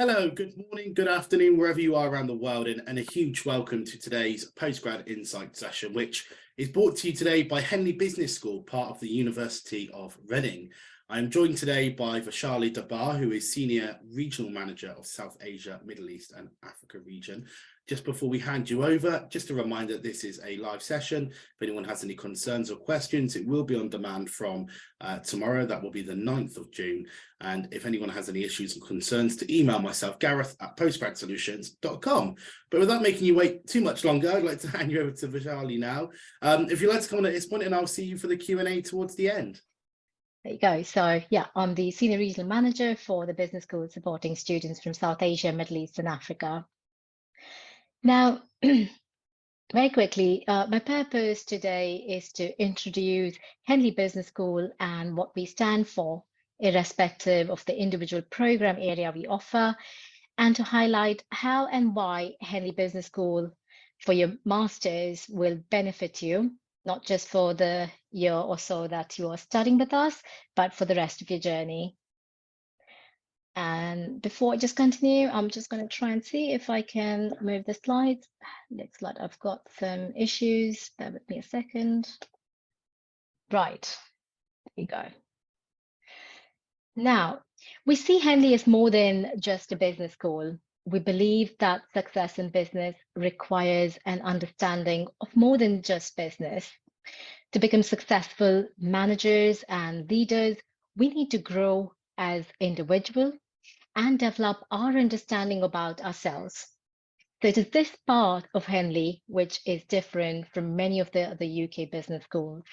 Hello, good morning, good afternoon, wherever you are around the world, and a huge welcome to today's Postgrad Insight session, which is brought to you today by Henley Business School, part of the University of Reading. I'm joined today by Vaishali Darbar, who is Senior Regional Manager of South Asia, Middle East and Africa region. Just before we hand you over, just a reminder, this is a live session. If anyone has any concerns or questions, it will be on demand from tomorrow. That will be the 9th of June. And if anyone has any issues and concerns, to email myself, Gareth at postgradsolutions.com. But without making you wait too much longer, I'd like to hand you over to Vaishali now. If you'd like to come on at this point, and I'll see you for the Q&A towards the end. There you go. So yeah, I'm the Senior Regional Manager for the Business School supporting students from South Asia, Middle East and Africa. Now, very quickly, my purpose today is to introduce Henley Business School and what we stand for, irrespective of the individual program area we offer, and to highlight how and why Henley Business School for your masters will benefit you, not just for the year or so that you are studying with us, but for the rest of your journey. And before I just continue, I'm just going to try and see if I can move the slides. Next slide, I've got some issues. Bear with me a second. Right, there you go. Now, we see Henley as more than just a business school. We believe that success in business requires an understanding of more than just business. To become successful managers and leaders, we need to grow as individuals and develop our understanding about ourselves. So it is this part of Henley which is different from many of the other UK business schools.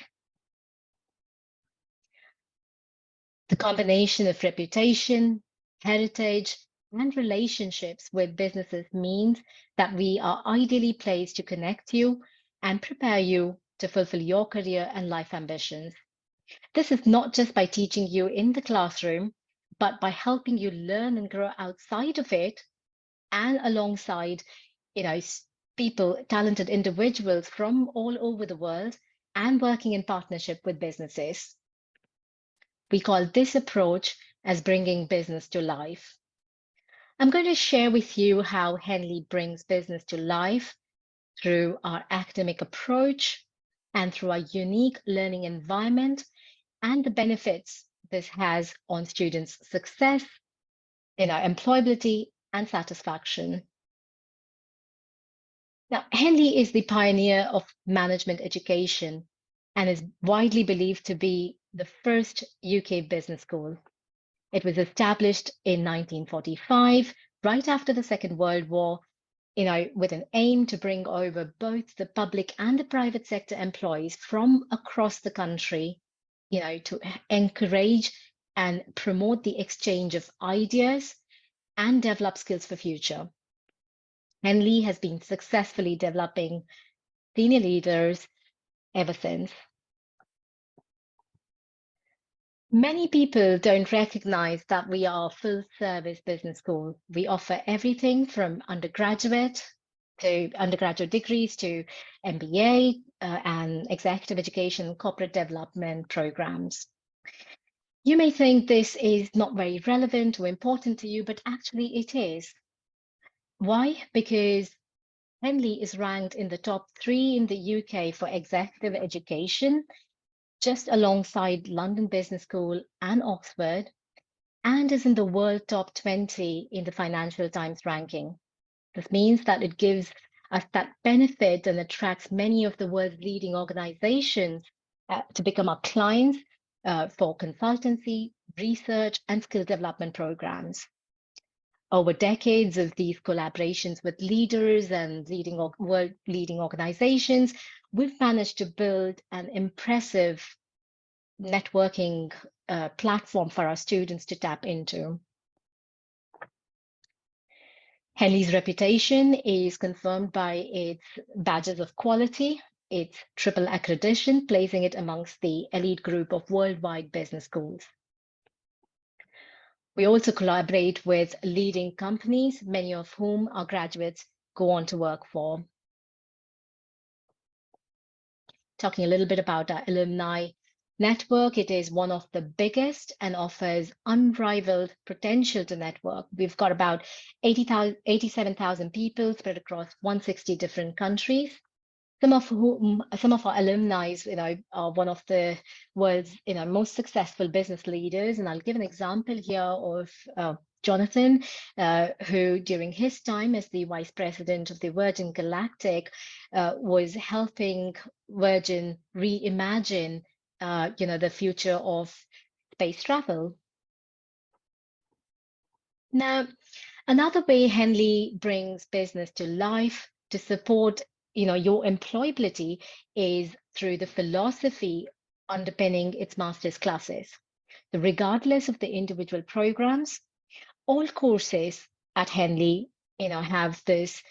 The combination of reputation, heritage, and relationships with businesses means that we are ideally placed to connect you and prepare you to fulfill your career and life ambitions. This is not just by teaching you in the classroom, but by helping you learn and grow outside of it and alongside, people, talented individuals from all over the world and working in partnership with businesses. We call this approach as bringing business to life. I'm going to share with you how Henley brings business to life through our academic approach and through our unique learning environment and the benefits this has on students' success, employability and satisfaction. Now, Henley is the pioneer of management education and is widely believed to be the first UK business school. It was established in 1945, right after the Second World War, with an aim to bring over both the public and the private sector employees from across the country, to encourage and promote the exchange of ideas and develop skills for future. Henley has been successfully developing senior leaders ever since. Many people don't recognize that we are a full-service business school. We offer everything from undergraduate degrees to MBA and executive education, corporate development programs. You may think this is not very relevant or important to you, but actually it is. Why? Because Henley is ranked in the top 3 in the UK for executive education, just alongside London Business School and Oxford, and is in the world top 20 in the Financial Times ranking. This means that it gives us that benefit and attracts many of the world's leading organizations to become our clients for consultancy, research, and skill development programs. Over decades of these collaborations with leaders and world-leading organizations, we've managed to build an impressive networking platform for our students to tap into. Henley's reputation is confirmed by its badges of quality, its triple accreditation, placing it amongst the elite group of worldwide business schools. We also collaborate with leading companies, many of whom our graduates go on to work for. Talking a little bit about our alumni network, it is one of the biggest and offers unrivaled potential to network. We've got about 87,000 people spread across 160 different countries. Some of our alumni, are one of the world's, most successful business leaders. And I'll give an example here of Jonathan, who during his time as the vice president of the Virgin Galactic was helping Virgin reimagine, the future of space travel. Now, another way Henley brings business to life to support your employability is through the philosophy underpinning its master's classes. So regardless of the individual programs, all courses at Henley, have this,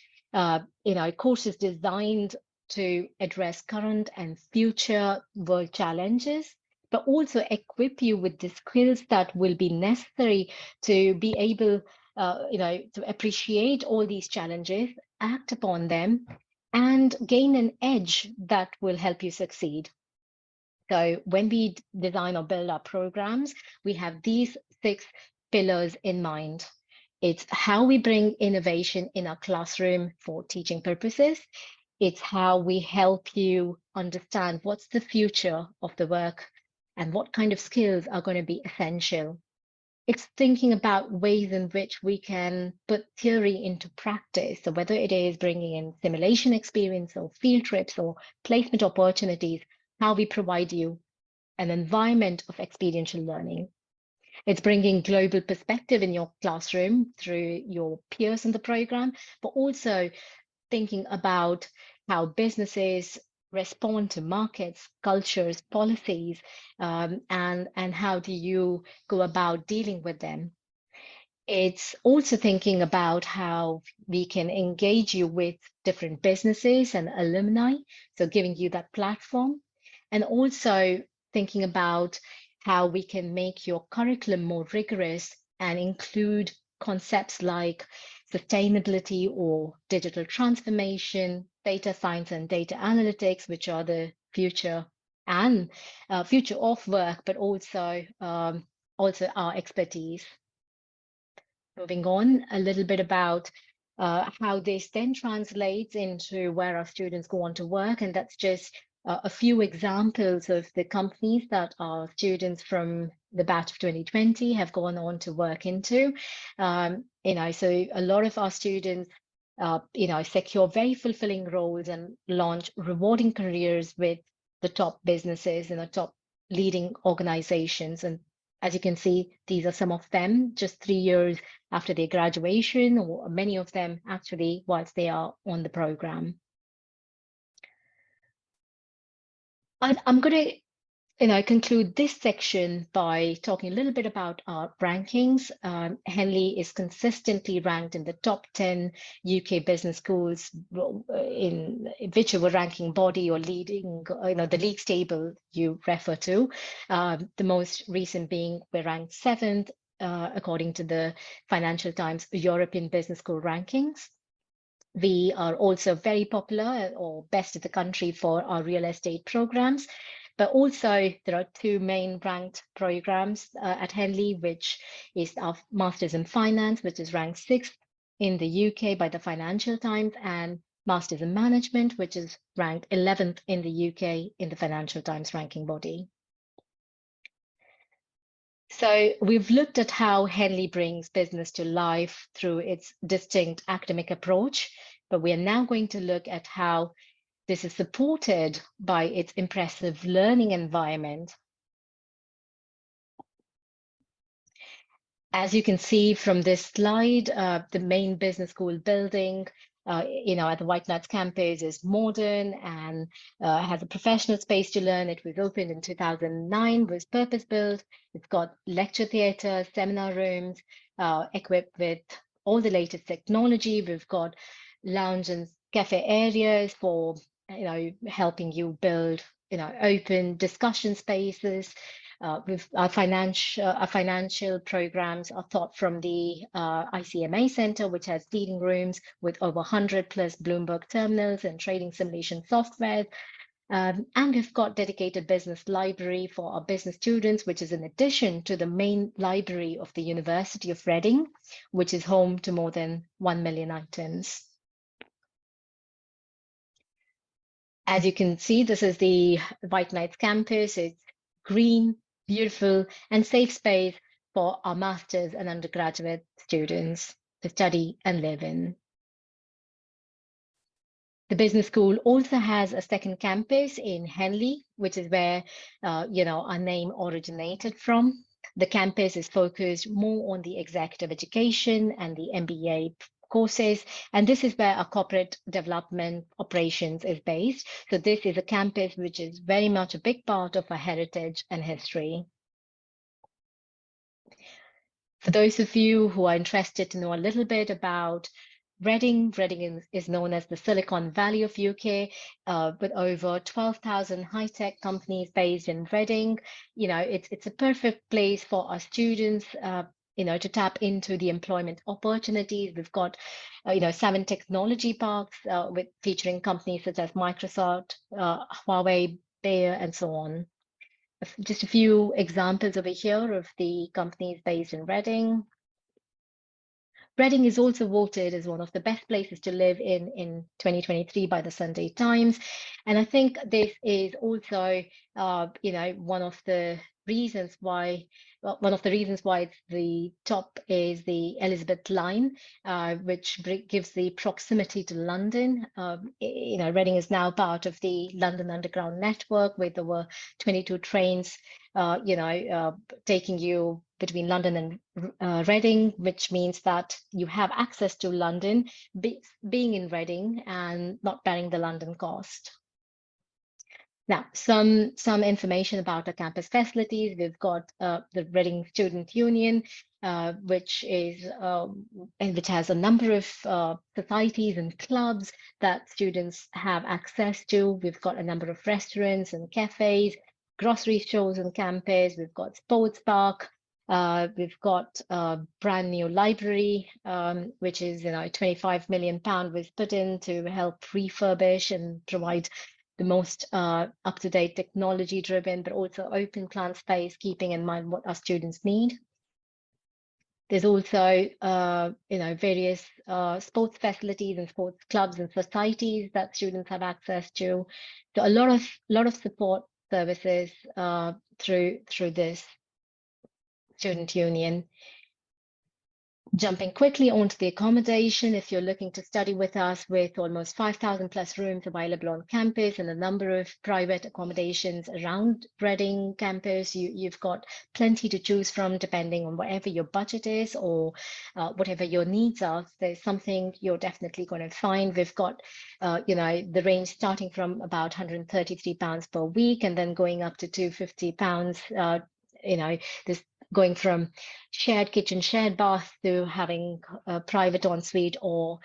courses designed to address current and future world challenges, but also equip you with the skills that will be necessary to be able, to appreciate all these challenges, act upon them, and gain an edge that will help you succeed. So when we design or build our programs, we have these 6 pillars in mind. It's how we bring innovation in our classroom for teaching purposes. It's how we help you understand what's the future of the work and what kind of skills are going to be essential. It's thinking about ways in which we can put theory into practice. So whether it is bringing in simulation experience or field trips or placement opportunities, how we provide you an environment of experiential learning. It's bringing global perspective in your classroom through your peers in the program, but also thinking about how businesses respond to markets, cultures, policies, and how do you go about dealing with them. It's also thinking about how we can engage you with different businesses and alumni, so giving you that platform, and also thinking about how we can make your curriculum more rigorous and include concepts like sustainability or digital transformation, data science and data analytics, which are the future and future of work, but also our expertise. Moving on, a little bit about how this then translates into where our students go on to work, and that's just a few examples of the companies that our students from the batch of 2020 have gone on to work into. So a lot of our students, secure very fulfilling roles and launch rewarding careers with the top businesses and the top leading organizations. And as you can see, these are some of them just 3 years after their graduation, or many of them actually whilst they are on the program. I'm going to conclude this section by talking a little bit about our rankings. Henley is consistently ranked in the top 10 UK business schools in whichever ranking body or leading, the league table you refer to. The most recent being we're ranked 7th according to the Financial Times European Business School rankings. We are also very popular or best in the country for our real estate programs. But also there are 2 main ranked programs at Henley, which is our Masters in Finance, which is ranked 6th in the UK by the Financial Times, and Masters in Management, which is ranked 11th in the UK in the Financial Times ranking body. So we've looked at how Henley brings business to life through its distinct academic approach, but we are now going to look at how this is supported by its impressive learning environment. As you can see from this slide, the main business school building, at the White Knights campus is modern and has a professional space to learn. It was opened in 2009, was purpose-built. It's got lecture theatre, seminar rooms, equipped with all the latest technology. We've got lounge and cafe areas for helping you build open discussion spaces. With our financial programs are taught from the ICMA Center, which has dealing rooms with over 100+ Bloomberg terminals and trading simulation software. And we've got dedicated business library for our business students, which is in addition to the main library of the University of Reading, which is home to more than 1 million items. As you can see, this is the White Knights campus. It's green, beautiful, and safe space for our master's and undergraduate students to study and live in. The business school also has a second campus in Henley, which is where our name originated from. The campus is focused more on the executive education and the MBA courses, and this is where our corporate development operations is based. So this is a campus which is very much a big part of our heritage and history. For those of you who are interested to know a little bit about Reading is known as the Silicon Valley of UK, with over 12,000 high-tech companies based in Reading. It's a perfect place for our students, to tap into the employment opportunities. We've got, 7 technology parks featuring companies such as Microsoft, Huawei, Bayer, and so on. Just a few examples over here of the companies based in Reading. Reading is also voted as one of the best places to live in 2023 by the Sunday Times. And I think this is also, one of the reasons why it's the top is the Elizabeth line, which gives the proximity to London. Reading is now part of the London Underground network with over 22 trains, taking you between London and Reading, which means that you have access to London, being in Reading and not bearing the London cost. Now, some information about our campus facilities. We've got the Reading Student Union, which has a number of societies and clubs that students have access to. We've got a number of restaurants and cafes, grocery stores on campus. We've got sports park. We've got a brand new library, which is, £25 million was put in to help refurbish and provide the most up-to-date technology driven, but also open plan space, keeping in mind what our students need. There's also, various sports facilities and sports clubs and societies that students have access to. So a lot of support services through this student union. Jumping quickly onto the accommodation, if you're looking to study with us, with almost 5,000 plus rooms available on campus and a number of private accommodations around Reading campus, you've got plenty to choose from depending on whatever your budget is or whatever your needs are. There's something you're definitely going to find. We've got, the range starting from about £133 per week and then going up to £250. This going from shared kitchen, shared bath to having a private ensuite, or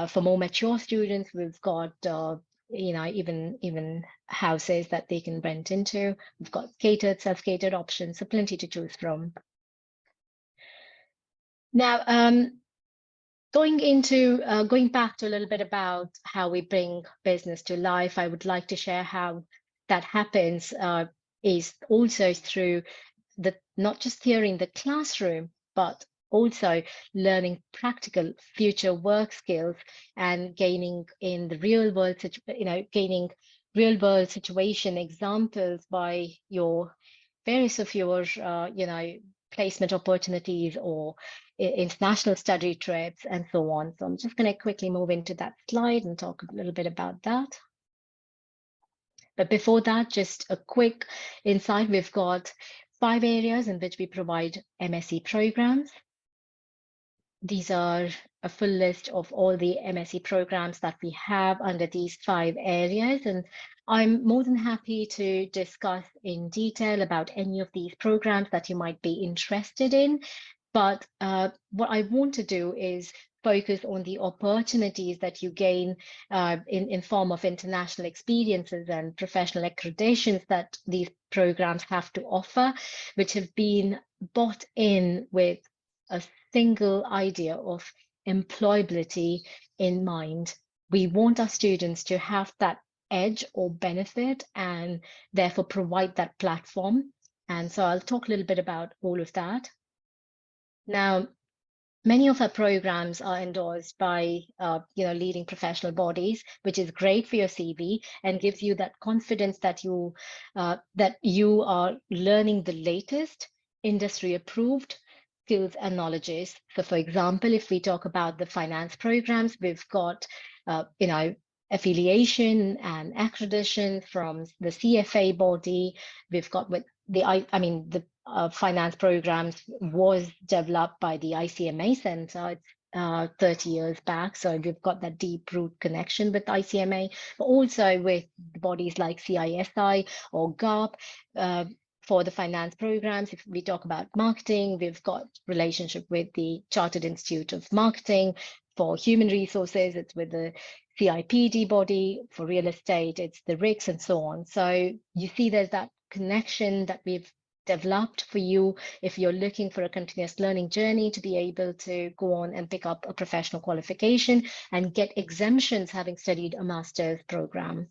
for more mature students, we've got even houses that they can rent into. We've got catered, self-catered options, so plenty to choose from. Now, going back to a little bit about how we bring business to life, I would like to share how that happens is also through not just theory in the classroom, but also learning practical future work skills and gaining in the real world, gaining real world situation examples by various of your, placement opportunities or international study trips and so on. So I'm just going to quickly move into that slide and talk a little bit about that. But before that, just a quick insight. We've got 5 areas in which we provide MSc programs. These are a full list of all the MSc programs that we have under these 5 areas. And I'm more than happy to discuss in detail about any of these programs that you might be interested in. But what I want to do is focus on the opportunities that you gain in form of international experiences and professional accreditations that these programs have to offer, which have been bought in with a single idea of employability in mind. We want our students to have that edge or benefit, and therefore provide that platform. And so I'll talk a little bit about all of that. Now, many of our programs are endorsed by leading professional bodies, which is great for your CV and gives you that confidence that you are learning the latest industry approved skills and knowledges. So for example, if we talk about the finance programs, we've got affiliation and accreditation from the CFA body. We've got with the finance programs was developed by the ICMA Center 30 years back. So we've got that deep root connection with ICMA, but also with bodies like CISI or GARP. For the finance programs, if we talk about marketing, we've got relationship with the Chartered Institute of Marketing. For human resources, it's with the CIPD body. For real estate, it's the RICS and so on. So you see there's that connection that we've developed for you if you're looking for a continuous learning journey to be able to go on and pick up a professional qualification and get exemptions having studied a master's program.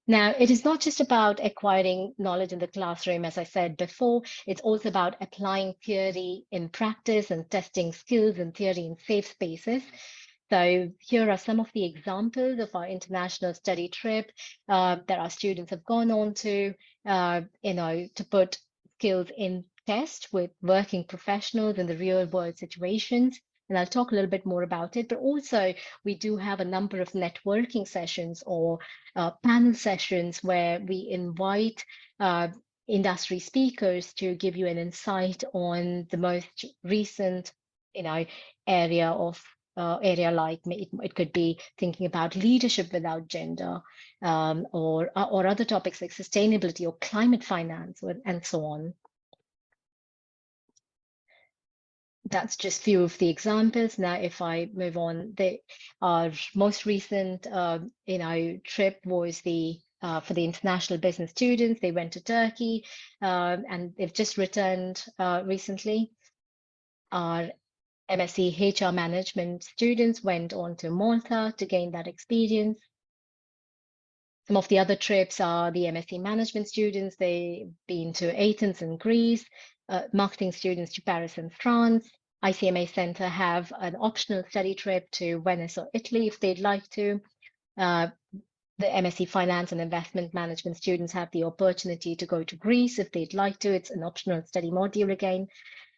Now, it is not just about acquiring knowledge in the classroom, as I said before, it's also about applying theory in practice and testing skills and theory in safe spaces. So here are some of the examples of our international study trip that our students have gone on to put skills in test with working professionals in the real world situations. And I'll talk a little bit more about it, but also we do have a number of networking sessions or panel sessions where we invite industry speakers to give you an insight on the most recent, area like it could be thinking about leadership without gender, or other topics like sustainability or climate finance and so on. That's just a few of the examples. Now, if I move on, our most recent, trip was for the international business students. They went to Turkey, and they've just returned recently. Our MSc HR management students went on to Malta to gain that experience. Some of the other trips are the MSc management students. They've been to Athens in Greece, marketing students to Paris in France. ICMA Center have an optional study trip to Venice or Italy if they'd like to. The MSc Finance and Investment Management students have the opportunity to go to Greece if they'd like to. It's an optional study module again.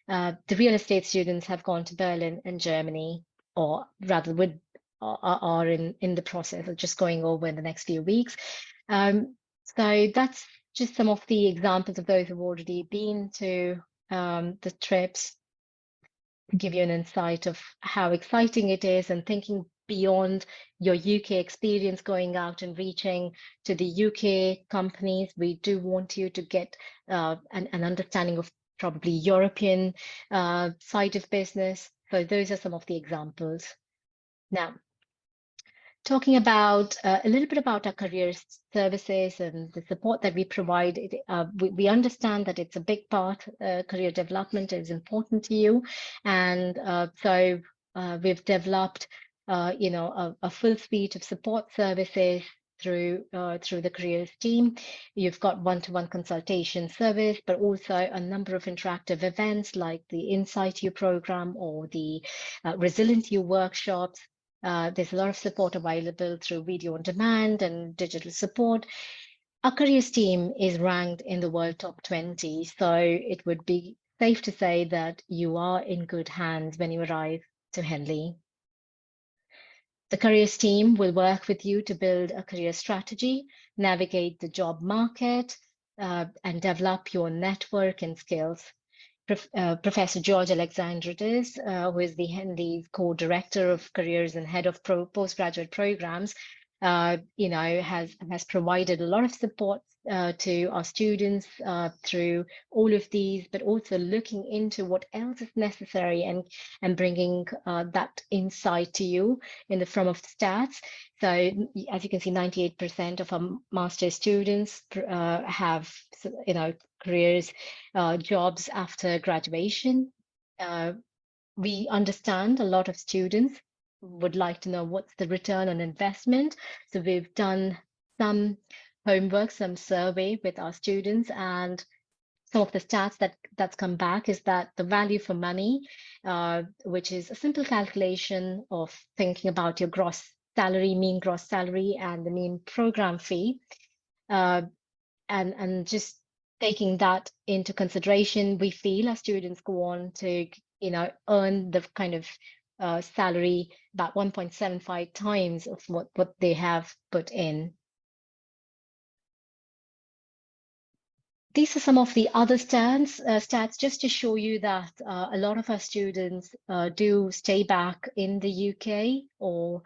The real estate students have gone to Berlin and Germany, or rather are in the process of just going over in the next few weeks. So that's just some of the examples of those who've already been to the trips, to give you an insight of how exciting it is, and thinking beyond your UK experience, going out and reaching to the UK companies. We do want you to get an understanding of probably European side of business. So those are some of the examples. Now, talking about a little bit about our career services and the support that we provide, we understand that it's a big part. Career development is important to you, and so we've developed, a full suite of support services through the careers team. You've got one-to-one consultation service, but also a number of interactive events like the Insight You program or the Resilient You workshops. There's a lot of support available through video on demand and digital support. Our careers team is ranked in the world top 20, so it would be safe to say that you are in good hands when you arrive to Henley. The careers team will work with you to build a career strategy, navigate the job market, and develop your network and skills. Professor George Alexandridis, who is the Henley co-director of careers and head of postgraduate programs, has provided a lot of support to our students through all of these, but also looking into what else is necessary and bringing that insight to you in the form of stats. So as you can see, 98% of our master's students have, careers, jobs after graduation. We understand a lot of students would like to know what's the return on investment. So we've done some homework, some survey with our students, and some of the stats that's come back is that the value for money, which is a simple calculation of thinking about your gross salary, mean gross salary, and the mean program fee, and just taking that into consideration, we feel our students go on to, earn the kind of salary about 1.75 times of what they have put in. These are some of the other stats just to show you that a lot of our students do stay back in the UK or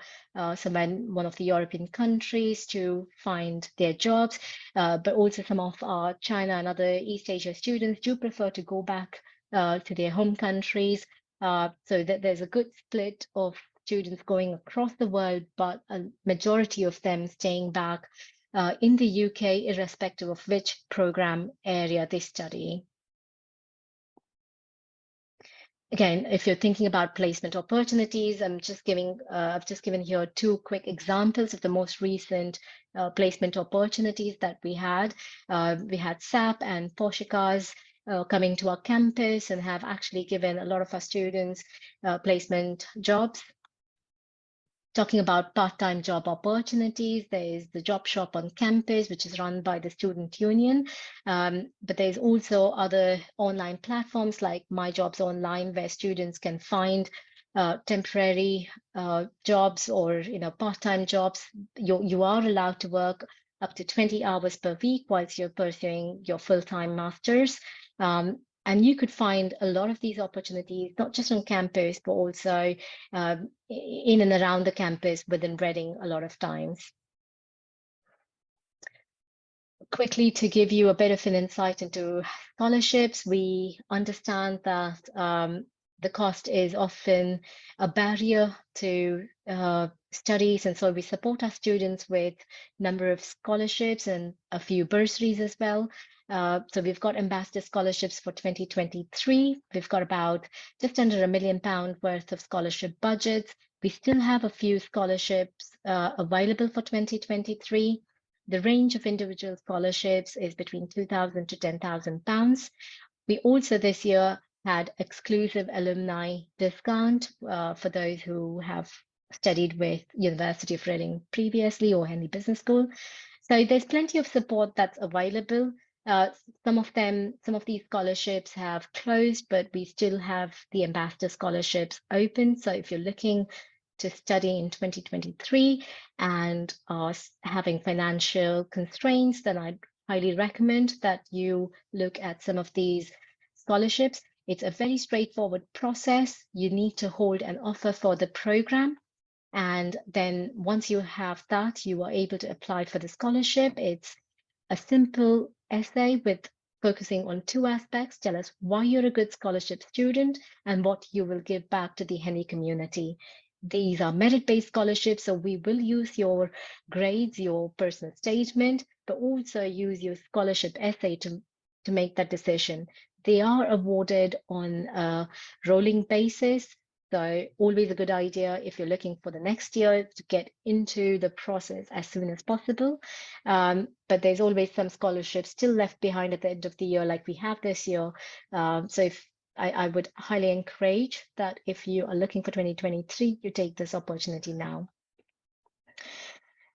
somewhere in one of the European countries to find their jobs, but also some of our China and other East Asia students do prefer to go back to their home countries. So that there's a good split of students going across the world, but a majority of them staying back in the UK, irrespective of which program area they study. Again, if you're thinking about placement opportunities, I've just given here two quick examples of the most recent placement opportunities that we had. We had SAP and Poshikas coming to our campus and have actually given a lot of our students placement jobs. Talking about part-time job opportunities, there is the job shop on campus, which is run by the student union. But there's also other online platforms like My Jobs Online, where students can find temporary jobs or part-time jobs. You are allowed to work up to 20 hours per week whilst you're pursuing your full-time master's. And you could find a lot of these opportunities, not just on campus, but also in and around the campus within Reading a lot of times. Quickly, to give you a bit of an insight into scholarships, we understand that the cost is often a barrier to studies, and so we support our students with a number of scholarships and a few bursaries as well. So we've got ambassador scholarships for 2023. We've got about just under £1 million worth of scholarship budgets. We still have a few scholarships available for 2023. The range of individual scholarships is between £2,000 to £10,000. We also this year had exclusive alumni discount for those who have studied with University of Reading previously or Henley Business School. So there's plenty of support that's available. Some of these scholarships have closed, but we still have the ambassador scholarships open. So if you're looking to study in 2023 and are having financial constraints, then I'd highly recommend that you look at some of these scholarships. It's a very straightforward process. You need to hold an offer for the program. And then once you have that, you are able to apply for the scholarship. It's a simple essay with focusing on two aspects. Tell us why you're a good scholarship student and what you will give back to the Henley community. These are merit-based scholarships, so we will use your grades, your personal statement, but also use your scholarship essay to make that decision. They are awarded on a rolling basis. So always a good idea if you're looking for the next year to get into the process as soon as possible. But there's always some scholarships still left behind at the end of the year, like we have this year. So if I would highly encourage that if you are looking for 2023, you take this opportunity now.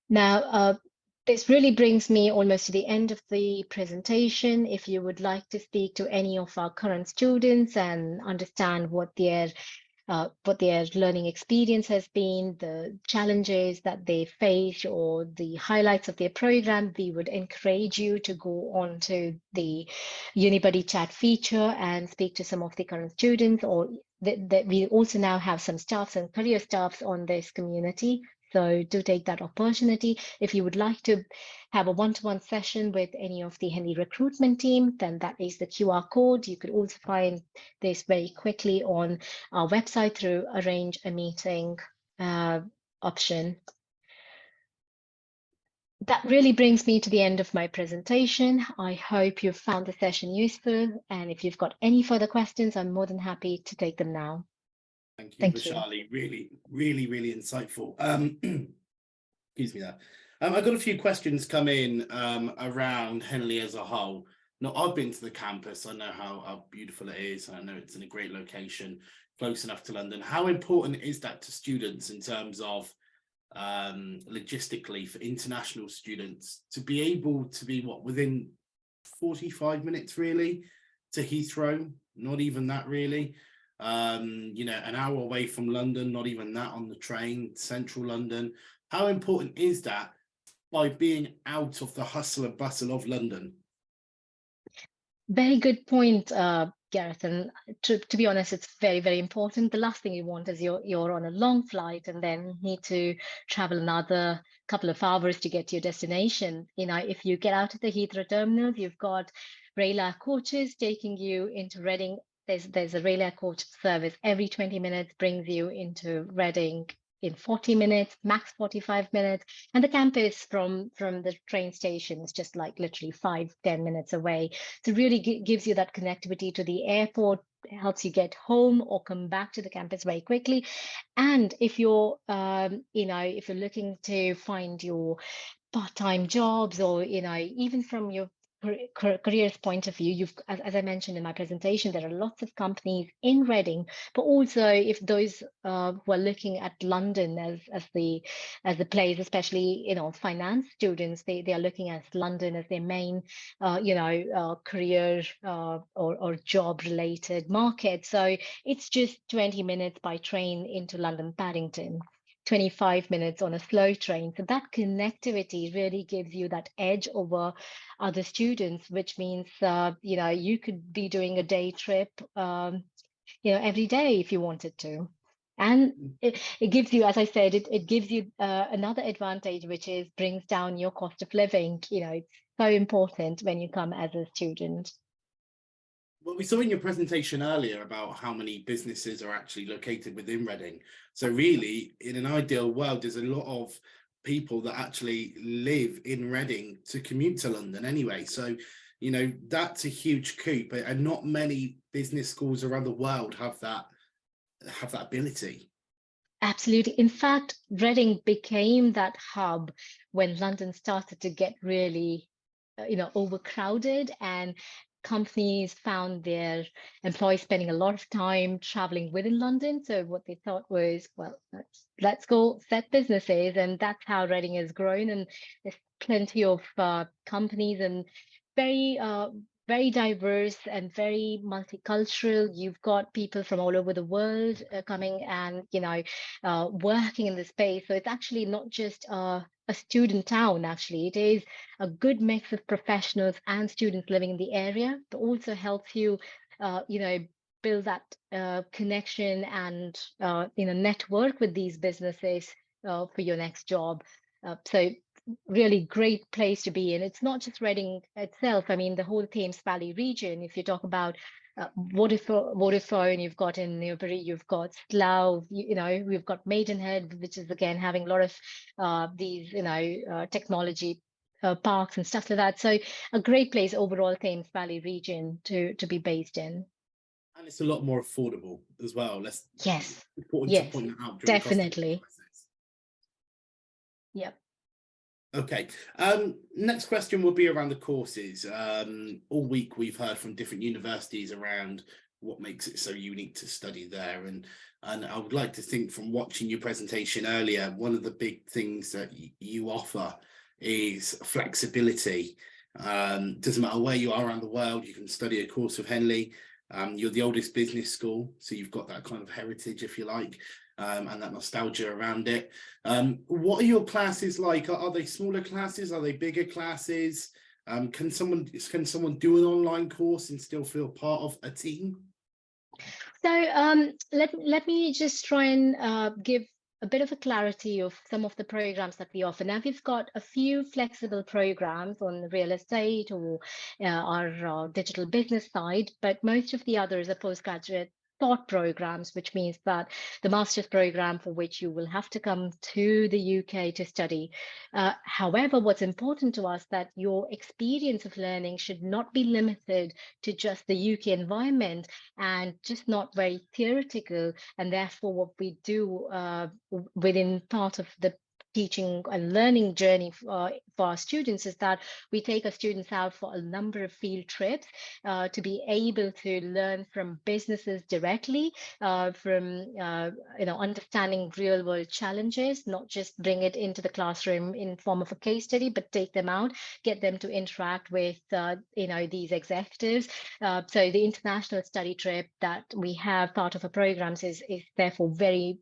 Now, this really brings me almost to the end of the presentation. If you would like to speak to any of our current students and understand what their learning experience has been, the challenges that they face, or the highlights of their program, we would encourage you to go on to the Unibuddy chat feature and speak to some of the current students, or that we also now have some staffs and career staffs on this community. So do take that opportunity. If you would like to have a one-to-one session with any of the Henley recruitment team, then that is the QR code. You could also find this very quickly on our website through arrange a meeting option. That really brings me to the end of my presentation. I hope you found the session useful, and if you've got any further questions, I'm more than happy to take them now. Thank you, Thank you. Vaishali. Really, really, really insightful. Excuse me there. I've got a few questions come in around Henley as a whole. Now, I've been to the campus. I know how beautiful it is. I know it's in a great location, close enough to London. How important is that to students in terms of logistically for international students to be able to be within 45 minutes really to Heathrow? Not even that really. You know, an hour away from London, not even that on the train, central London. How important is that by being out of the hustle and bustle of London? Very good point, Gareth. And to be honest, it's very, very important. The last thing you want is you're on a long flight and then need to travel another couple of hours to get to your destination. You know, if you get out of the Heathrow terminal, you've got Rail coaches taking you into Reading. There's a Rail coach service every 20 minutes brings you into Reading in 40 minutes, max 45 minutes. And the campus from the train station is just like literally 5-10 minutes away. So really gives you that connectivity to the airport, helps you get home or come back to the campus very quickly. And if you're, you know, if you're looking to find your part-time jobs or, you know, even from your careers point of view, you've, as I mentioned in my presentation, there are lots of companies in Reading, but also if those who are looking at London as the place, especially, you know, finance students, they are looking at London as their main, you know, career or job related market. So it's just 20 minutes by train into London Paddington. 25 minutes on a slow train. So that connectivity really gives you that edge over other students, which means, you know, you could be doing a day trip, you know, every day if you wanted to. And it gives you, as I said, it gives you another advantage, which is brings down your cost of living. You know, it's so important when you come as a student. Well, we saw in your presentation earlier about how many businesses are actually located within Reading. So really, in an ideal world, there's a lot of people that actually live in Reading to commute to London anyway. So, you know, that's a huge coup, and not many business schools around the world have that ability. Absolutely. In fact, Reading became that hub when London started to get really, you know, overcrowded, and companies found their employees spending a lot of time traveling within London. So what they thought was, well, let's go set businesses, and that's how Reading has grown. And there's plenty of companies and very very diverse and very multicultural. You've got people from all over the world coming and, you know, working in the space. So it's actually not just a student town, actually. It is a good mix of professionals and students living in the area, but also helps you, you know, build that connection and, you know, network with these businesses for your next job. So really great place to be in. It's not just Reading itself. I mean, the whole Thames Valley region, if you talk about Vodafone, you've got in Newbury, you've got Slough, you know, we've got Maidenhead, which is again having a lot of these, you know, technology parks and stuff like that. So a great place overall, Thames Valley region to be based in. And it's a lot more affordable as well. Yes, Important yes, to point that out during definitely. Yep. Okay. Next question will be around the courses. All week we've heard from different universities around what makes it so unique to study there, and I would like to think from watching your presentation earlier, one of the big things that you offer is flexibility. Doesn't matter where you are around the world, you can study a course of Henley. You're the oldest business school, so you've got that kind of heritage, if you like. And that nostalgia around it. What are your classes like? Are they smaller classes? Are they bigger classes? Can someone do an online course and still feel part of a team? So let me just try and give a bit of a clarity of some of the programs that we offer. Now, we've got a few flexible programs on real estate or our digital business side, but most of the others are postgraduate thought programs, which means that the master's program for which you will have to come to the UK to study. However, what's important to us that your experience of learning should not be limited to just the UK environment and just not very theoretical. And therefore, what we do within part of the teaching and learning journey for our students is that we take our students out for a number of field trips to be able to learn from businesses directly, from understanding real world challenges, not just bring it into the classroom in form of a case study, but take them out, get them to interact with these executives. So the international study trip that we have part of our programs is therefore very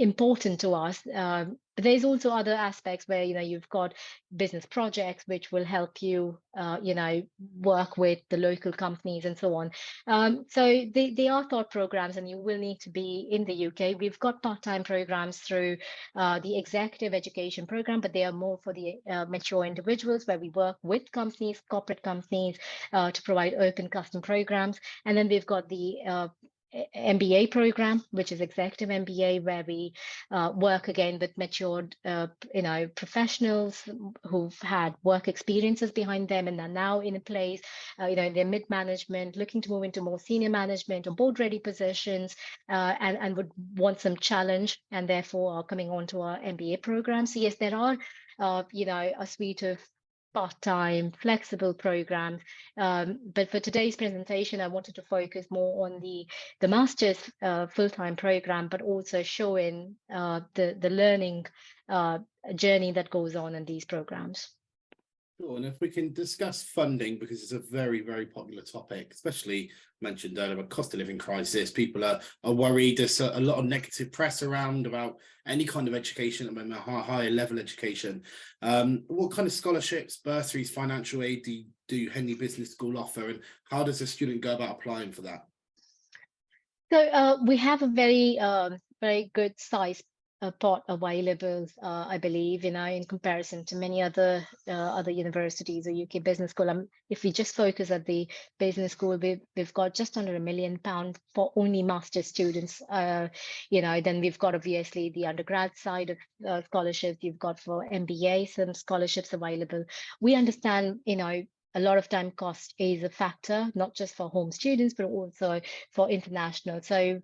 important to us. But there's also other aspects where you've got business projects which will help you work with the local companies and so on. So they are thought programs, and you will need to be in the UK. We've got part-time programs through the executive education program, but they are more for the mature individuals, where we work with companies, corporate companies, to provide open custom programs. And then we've got the MBA program, which is executive MBA, where we work again with matured, professionals who've had work experiences behind them and are now in a place, in their mid-management, looking to move into more senior management or board-ready positions, and would want some challenge, and therefore are coming on to our MBA program. So yes, there are, a suite of part-time flexible programs, but for today's presentation I wanted to focus more on the master's full-time program, but also showing the learning journey that goes on in these programs. Sure, and if we can discuss funding, because it's a very, very popular topic, especially mentioned earlier, a cost of living crisis. People are worried. There's a lot of negative press around about any kind of education, I mean, higher level education. What kind of scholarships, bursaries, financial aid do Henley Business School offer, and how does a student go about applying for that? So we have a very good size pot available, I believe, in comparison to many other universities or UK business school. If we just focus at the business school, we've got just under £1 million for only master's students. Then we've got obviously the undergrad side of scholarships. You've got for MBA some scholarships available. We understand, a lot of time cost is a factor, not just for home students, but also for international. So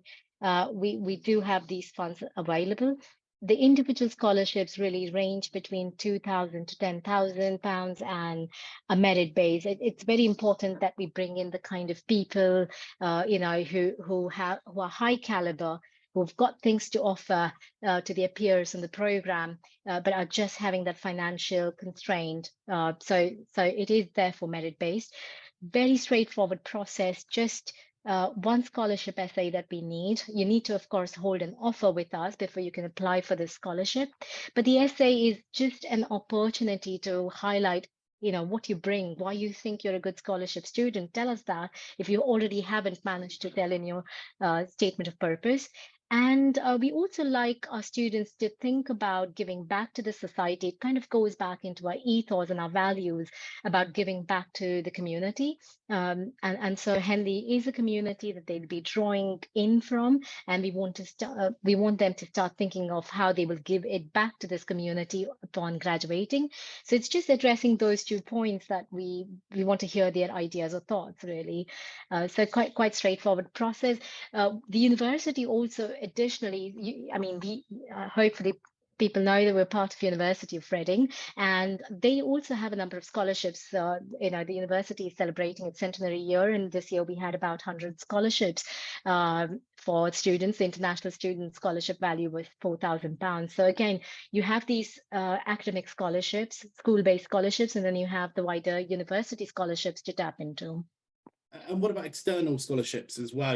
we do have these funds available. The individual scholarships really range between £2,000 to £10,000 and a merit base. It's very important that we bring in the kind of people, who are high caliber, who've got things to offer to their peers in the program, but are just having that financial constraint. So it is therefore merit-based. Very straightforward process, just one scholarship essay that we need. You need to, of course, hold an offer with us before you can apply for the scholarship. But the essay is just an opportunity to highlight what you bring, why you think you're a good scholarship student. Tell us that if you already haven't managed to tell in your statement of purpose. And we also like our students to think about giving back to the society. It kind of goes back into our ethos and our values about giving back to the community. And so Henley is a community that they'll be drawing in from, and we want them to start thinking of how they will give it back to this community upon graduating. So it's just addressing those 2 points that we want to hear their ideas or thoughts, really. So quite straightforward process. The university also additionally, hopefully people know that we're part of University of Reading, and they also have a number of scholarships. The university is celebrating its centenary year, and this year we had about 100 scholarships for students. The international student scholarship value was £4,000. So again, you have these academic scholarships, school-based scholarships, and then you have the wider university scholarships to tap into. And what about external scholarships as well?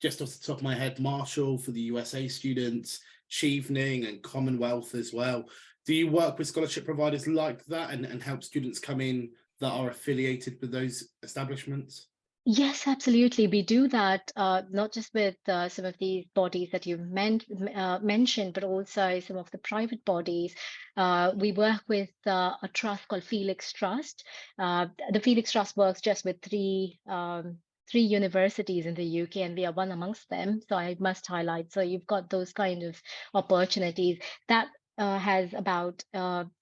Just off the top of my head, Marshall for the USA students, Chevening and Commonwealth as well. Do you work with scholarship providers like that and help students come in that are affiliated with those establishments? Yes, absolutely. We do that, not just with some of these bodies that you mentioned, but also some of the private bodies. We work with a trust called Felix Trust. The Felix Trust works just with three 3 universities in the UK, and we are one amongst them. So I must highlight. So you've got those kind of opportunities. That has about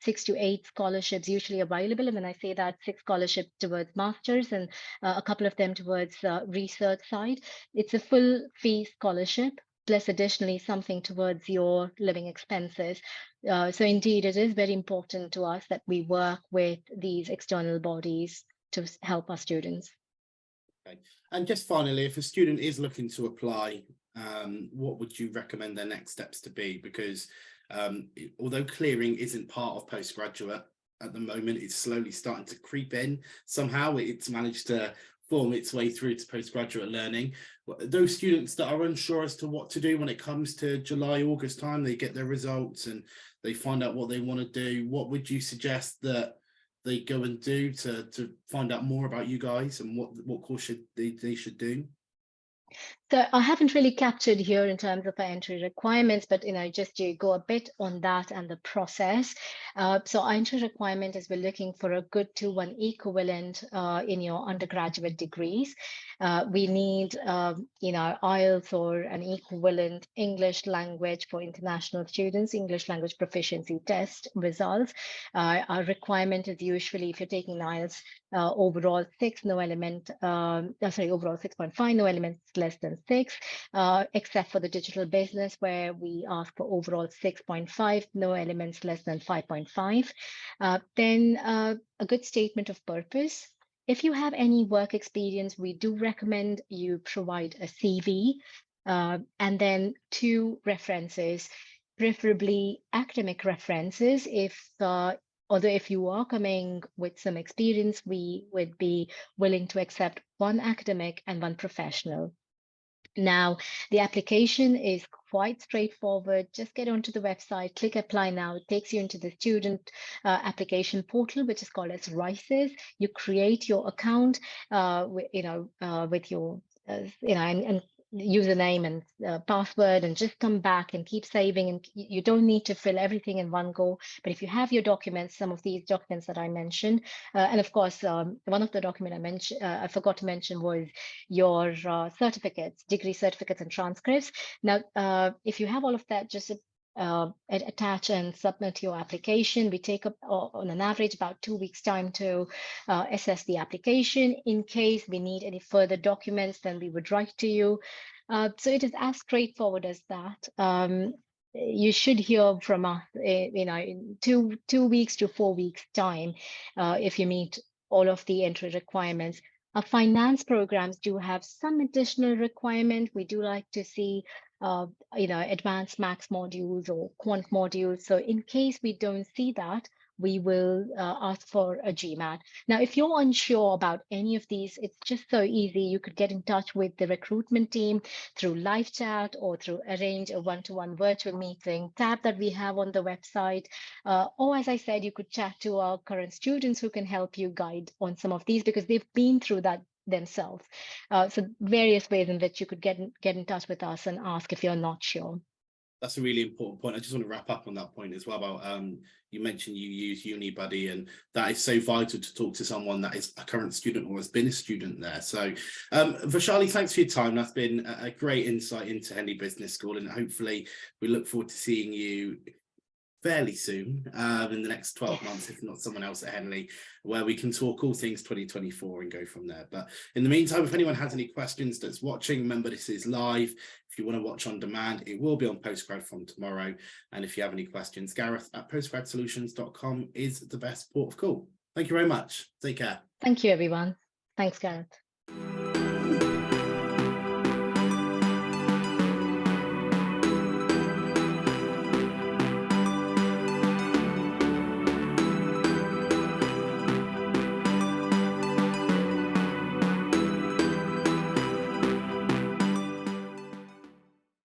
6 to 8 scholarships usually available. And when I say that, 6 scholarships towards masters and a couple of them towards research side. It's a full fee scholarship, plus additionally something towards your living expenses. So indeed, it is very important to us that we work with these external bodies to help our students. Okay. And just finally, if a student is looking to apply, what would you recommend their next steps to be? Because although clearing isn't part of postgraduate at the moment, it's slowly starting to creep in. Somehow it's managed to form its way through to postgraduate learning. Those students that are unsure as to what to do when it comes to July, August time, they get their results and they find out what they want to do. What would you suggest that they go and do to find out more about you guys, and what course should they should do? So I haven't really captured here in terms of our entry requirements, but just to go a bit on that and the process. So our entry requirement is we're looking for a good 2-1 equivalent in your undergraduate degrees. We need IELTS or an equivalent English language for international students, English language proficiency test results. Our requirement is usually, if you're taking IELTS, overall 6, no element, overall 6.5, no elements less than 6, except for the digital business, where we ask for overall 6.5, no elements less than 5.5. Then a good statement of purpose. If you have any work experience, we do recommend you provide a CV and then 2 references, preferably academic references. Although if you are coming with some experience, we would be willing to accept 1 academic and 1 professional. Now, the application is quite straightforward. Just get onto the website, click apply now. It takes you into the student application portal, which is called as RISES. You create your account with your and username and password, and just come back and keep saving. And you don't need to fill everything in one go. But if you have your documents, some of these documents that I mentioned, and of course, one of the documents I mentioned, I forgot to mention, was your certificates, degree certificates and transcripts. Now, if you have all of that, just attach and submit your application. We take up on an average about 2 weeks time to assess the application. In case we need any further documents, then we would write to you. So it is as straightforward as that. You should hear from us, in 2 weeks to 4 weeks time, if you meet all of the entry requirements. Our finance programs do have some additional requirement. We do like to see advanced max modules or quant modules. So in case we don't see that, we will ask for a GMAT. Now, if you're unsure about any of these, it's just so easy. You could get in touch with the recruitment team through live chat or through arrange a one-to-one virtual meeting tab that we have on the website. Or as I said, you could chat to our current students who can help you guide on some of these, because they've been through that themselves. So various ways in which you could get in touch with us and ask if you're not sure. That's a really important point. I just want to wrap up on that point as well about you mentioned you use UniBuddy, and that is so vital to talk to someone that is a current student or has been a student there. So Vaishali, thanks for your time. That's been a great insight into Henley Business School, and hopefully we look forward to seeing you fairly soon in the next 12 months, if not someone else at Henley, where we can talk all things 2024 and go from there. But in the meantime, if anyone has any questions that's watching, remember this is live. If you want to watch on demand, it will be on Postgrad from tomorrow. And if you have any questions, Gareth at postgradsolutions.com is the best port of call. Thank you very much. Take care. Thank you, everyone. Thanks, Gareth.